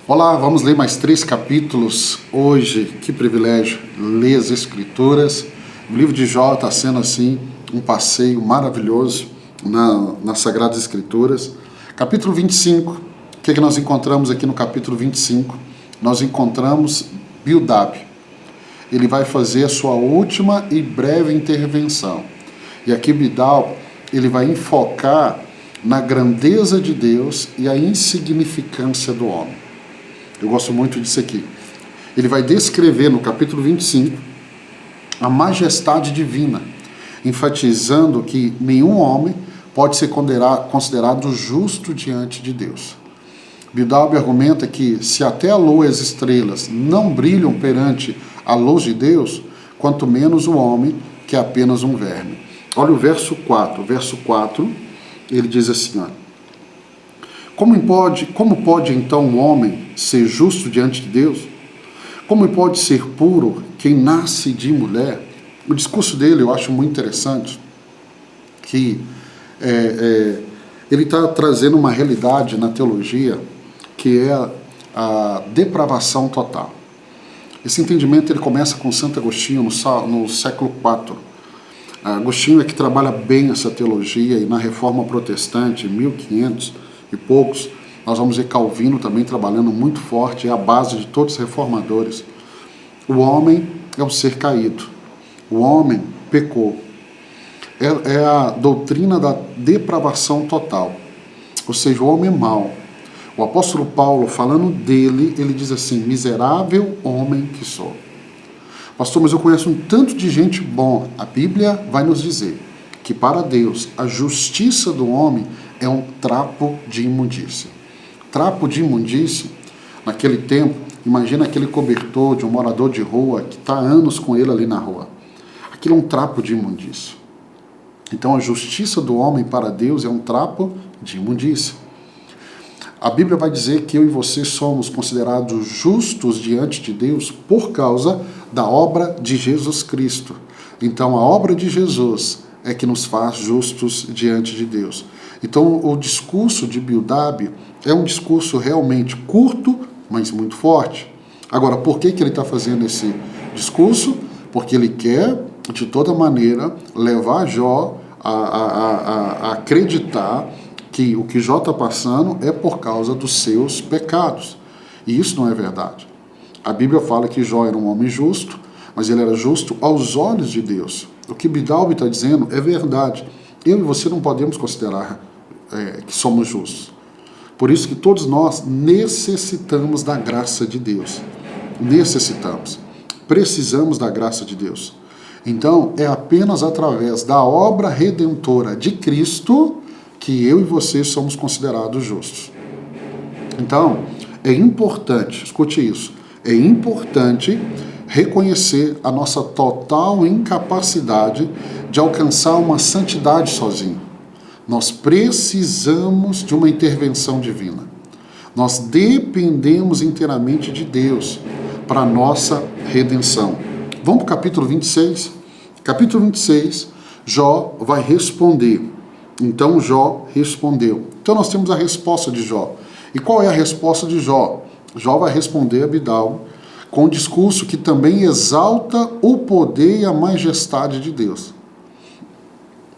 Olá, vamos ler mais 3 capítulos hoje. Que privilégio ler as Escrituras. O livro de Jó está sendo assim um passeio maravilhoso nas Sagradas Escrituras. Capítulo 25, o que nós encontramos aqui no capítulo 25? Nós encontramos Bildad. Ele vai fazer a sua última e breve intervenção. E aqui Bildad, ele vai enfocar na grandeza de Deus e a insignificância do homem. Eu gosto muito disso aqui. Ele vai descrever no capítulo 25 a majestade divina, enfatizando que nenhum homem pode ser considerado justo diante de Deus. Bildad argumenta que se até a lua e as estrelas não brilham perante a luz de Deus, quanto menos o homem, que é apenas um verme. Olha o verso 4. O verso 4, ele diz assim, ó, Como pode então um homem ser justo diante de Deus? Como pode ser puro quem nasce de mulher? O discurso dele eu acho muito interessante, que ele está trazendo uma realidade na teologia que é a depravação total. Esse entendimento ele começa com Santo Agostinho no século IV. Agostinho é que trabalha bem essa teologia, e na Reforma Protestante, em 1500 e poucos, nós vamos ver Calvino também trabalhando muito forte, é a base de todos os reformadores. O homem é um ser caído, o homem pecou. É a doutrina da depravação total, ou seja, o homem é mau. O apóstolo Paulo, falando dele, ele diz assim, miserável homem que sou. Pastor, mas eu conheço um tanto de gente bom. A Bíblia vai nos dizer que para Deus a justiça do homem é um trapo de imundícia. Trapo de imundícia, naquele tempo, imagina aquele cobertor de um morador de rua que está há anos com ele ali na rua. Aquilo é um trapo de imundícia. Então a justiça do homem para Deus é um trapo de imundícia. A Bíblia vai dizer que eu e você somos considerados justos diante de Deus por causa da obra de Jesus Cristo. Então a obra de Jesus é que nos faz justos diante de Deus. Então o discurso de Bildad é um discurso realmente curto, mas muito forte. Agora, por que ele está fazendo esse discurso? Porque ele quer, de toda maneira, levar Jó a acreditar que o que Jó está passando é por causa dos seus pecados. E isso não é verdade. A Bíblia fala que Jó era um homem justo, mas ele era justo aos olhos de Deus. O que Bildad está dizendo é verdade. Eu e você não podemos considerar que somos justos. Por isso que todos nós necessitamos da graça de Deus. Necessitamos. Precisamos da graça de Deus. Então, é apenas através da obra redentora de Cristo que eu e você somos considerados justos. Então, é importante, escute isso, é importante reconhecer a nossa total incapacidade de alcançar uma santidade sozinho. Nós precisamos de uma intervenção divina. Nós dependemos inteiramente de Deus para a nossa redenção. Vamos para o capítulo 26. Capítulo 26, Jó vai responder. Então Jó respondeu. Então nós temos a resposta de Jó. E qual é a resposta de Jó? Jó vai responder a Bildad com um discurso que também exalta o poder e a majestade de Deus,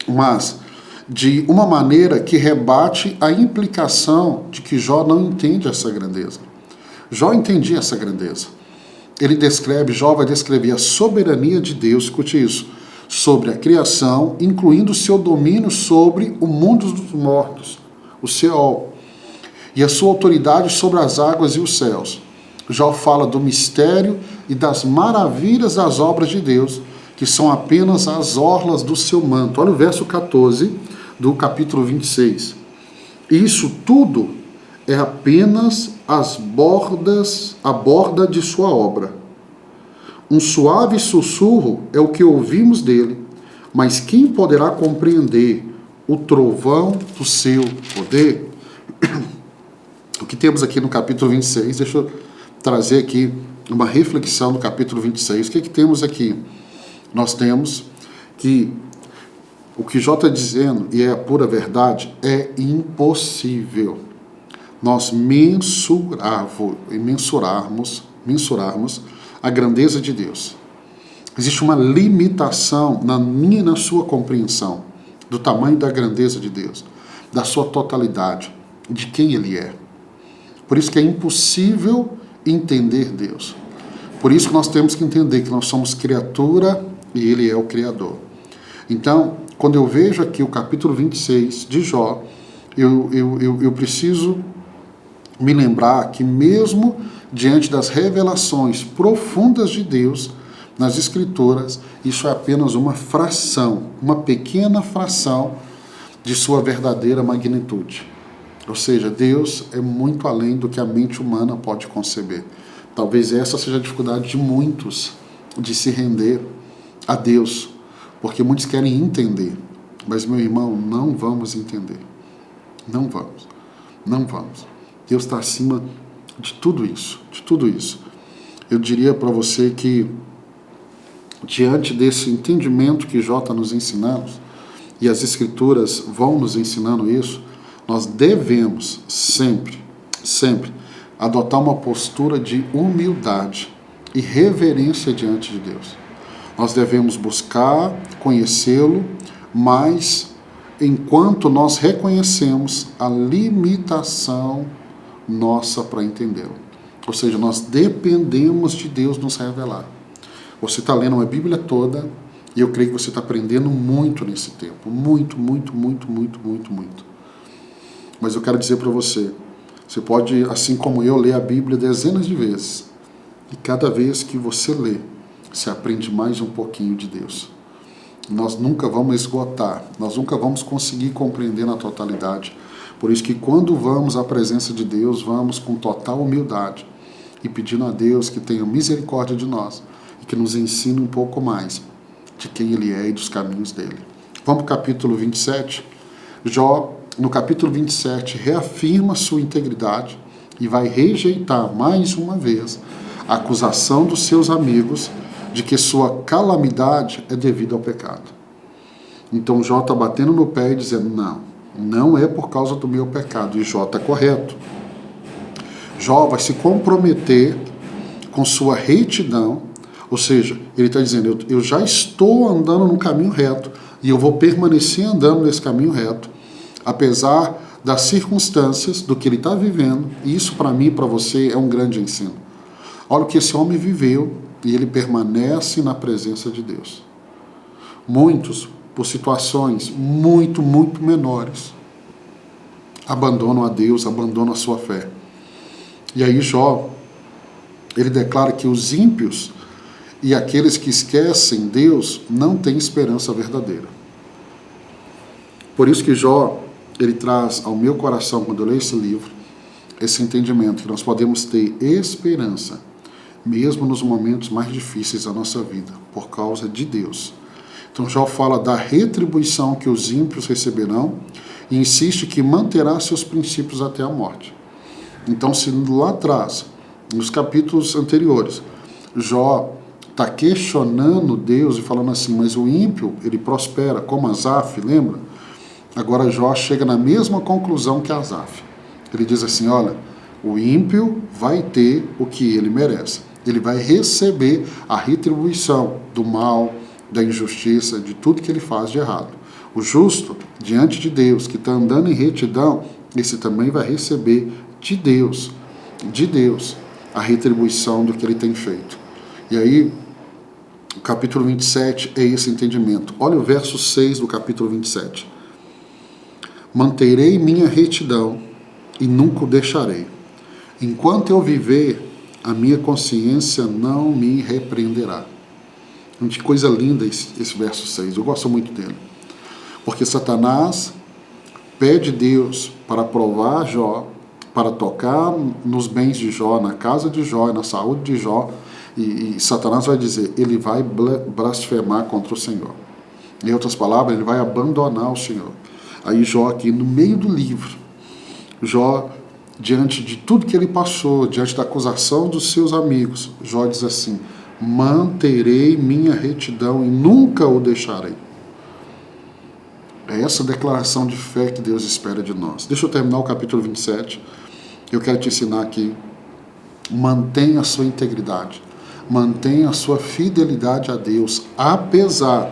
mas de uma maneira que rebate a implicação de que Jó não entende essa grandeza. Jó entendia essa grandeza. Jó vai descrever a soberania de Deus, escute isso, sobre a criação, incluindo o seu domínio sobre o mundo dos mortos, o Seol, e a sua autoridade sobre as águas e os céus. Jó fala do mistério e das maravilhas das obras de Deus, que são apenas as orlas do seu manto. Olha o verso 14 do capítulo 26. Isso tudo é apenas a borda de sua obra. Um suave sussurro é o que ouvimos dele, mas quem poderá compreender o trovão do seu poder? O que temos aqui no capítulo 26, deixa eu trazer aqui uma reflexão do capítulo 26. O que temos aqui? Nós temos que o que Jó está dizendo, e é a pura verdade, é impossível. nós mensurarmos a grandeza de Deus. Existe uma limitação na minha e na sua compreensão do tamanho da grandeza de Deus, da sua totalidade, de quem Ele é. Por isso que é impossível entender Deus. Por isso que nós temos que entender que nós somos criatura e Ele é o Criador. Então, quando eu vejo aqui o capítulo 26 de Jó, eu preciso me lembrar que mesmo diante das revelações profundas de Deus nas Escrituras, isso é apenas uma fração, uma pequena fração de sua verdadeira magnitude. Ou seja, Deus é muito além do que a mente humana pode conceber. Talvez essa seja a dificuldade de muitos de se render a Deus, porque muitos querem entender. Mas, meu irmão, não vamos entender. Não vamos. Não vamos. Deus está acima de tudo isso, de tudo isso. Eu diria para você que, diante desse entendimento que Jó está nos ensinando, e as Escrituras vão nos ensinando isso, nós devemos sempre, sempre, adotar uma postura de humildade e reverência diante de Deus. Nós devemos buscar conhecê-lo, mas enquanto nós reconhecemos a limitação nossa para entendê-lo. Ou seja, nós dependemos de Deus nos revelar. Você está lendo a Bíblia toda e eu creio que você está aprendendo muito nesse tempo. Muito, muito, muito, muito, muito, muito. Mas eu quero dizer para você, você pode, assim como eu, ler a Bíblia dezenas de vezes. E cada vez que você lê, você aprende mais um pouquinho de Deus. Nós nunca vamos esgotar, nós nunca vamos conseguir compreender na totalidade. Por isso que quando vamos à presença de Deus, vamos com total humildade e pedindo a Deus que tenha misericórdia de nós e que nos ensine um pouco mais de quem Ele é e dos caminhos dele. Vamos para o capítulo 27. Jó, no capítulo 27, reafirma sua integridade e vai rejeitar mais uma vez a acusação dos seus amigos de que sua calamidade é devida ao pecado. Então Jó está batendo no pé e dizendo, não é por causa do meu pecado. E Jó está correto. Jó vai se comprometer com sua retidão, ou seja, ele está dizendo, eu já estou andando no caminho reto e eu vou permanecer andando nesse caminho reto, apesar das circunstâncias, do que ele está vivendo, e isso para mim e para você é um grande ensino. Olha o que esse homem viveu e ele permanece na presença de Deus. Muitos, por situações muito, muito menores, abandonam a Deus, abandonam a sua fé. E aí Jó, ele declara que os ímpios e aqueles que esquecem Deus não têm esperança verdadeira. Por isso que Jó, ele traz ao meu coração, quando eu leio esse livro, esse entendimento que nós podemos ter esperança, mesmo nos momentos mais difíceis da nossa vida, por causa de Deus. Então Jó fala da retribuição que os ímpios receberão e insiste que manterá seus princípios até a morte. Então, se lá atrás, nos capítulos anteriores, Jó está questionando Deus e falando assim, mas o ímpio, ele prospera, como Asaf, lembra? Agora Jó chega na mesma conclusão que Asaf. Ele diz assim, olha, o ímpio vai ter o que ele merece. Ele vai receber a retribuição do mal, da injustiça, de tudo que ele faz de errado. O justo, diante de Deus, que está andando em retidão, esse também vai receber de Deus, a retribuição do que ele tem feito. E aí, o capítulo 27 é esse entendimento. Olha o verso 6 do capítulo 27. Manterei minha retidão e nunca o deixarei. Enquanto eu viver, a minha consciência não me repreenderá. Que coisa linda esse verso 6, eu gosto muito dele. Porque Satanás pede Deus para provar Jó, para tocar nos bens de Jó, na casa de Jó, na saúde de Jó, e Satanás vai dizer, ele vai blasfemar contra o Senhor. Em outras palavras, ele vai abandonar o Senhor. Aí Jó aqui no meio do livro, Jó, diante de tudo que ele passou, diante da acusação dos seus amigos, Jó diz assim, manterei minha retidão e nunca o deixarei. É essa declaração de fé que Deus espera de nós. Deixa eu terminar o capítulo 27 Eu quero te ensinar aqui, mantenha a sua integridade, mantenha a sua fidelidade a Deus, apesar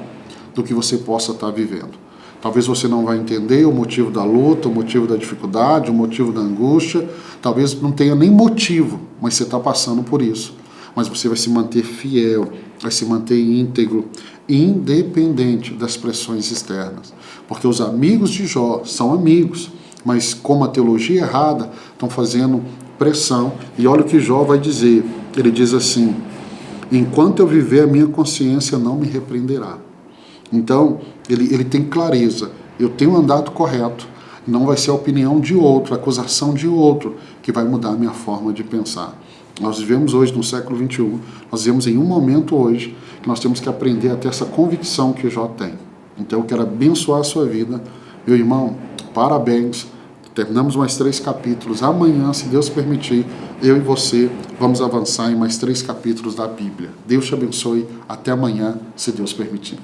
do que você possa estar vivendo. Talvez você não vai entender o motivo da luta, o motivo da dificuldade, o motivo da angústia. Talvez não tenha nem motivo, mas você está passando por isso. Mas você vai se manter fiel, vai se manter íntegro, independente das pressões externas. Porque os amigos de Jó são amigos, mas como a teologia errada, estão fazendo pressão. E olha o que Jó vai dizer. Ele diz assim: enquanto eu viver, a minha consciência não me repreenderá. Então, ele tem clareza. Eu tenho andado correto. Não vai ser a opinião de outro, a acusação de outro, que vai mudar a minha forma de pensar. Nós vivemos hoje no século XXI, nós vivemos em um momento hoje que nós temos que aprender a ter essa convicção que Jó tem. Então eu quero abençoar a sua vida. Meu irmão, parabéns. Terminamos mais 3 capítulos. Amanhã, se Deus permitir, eu e você vamos avançar em mais 3 capítulos da Bíblia. Deus te abençoe. Até amanhã, se Deus permitir.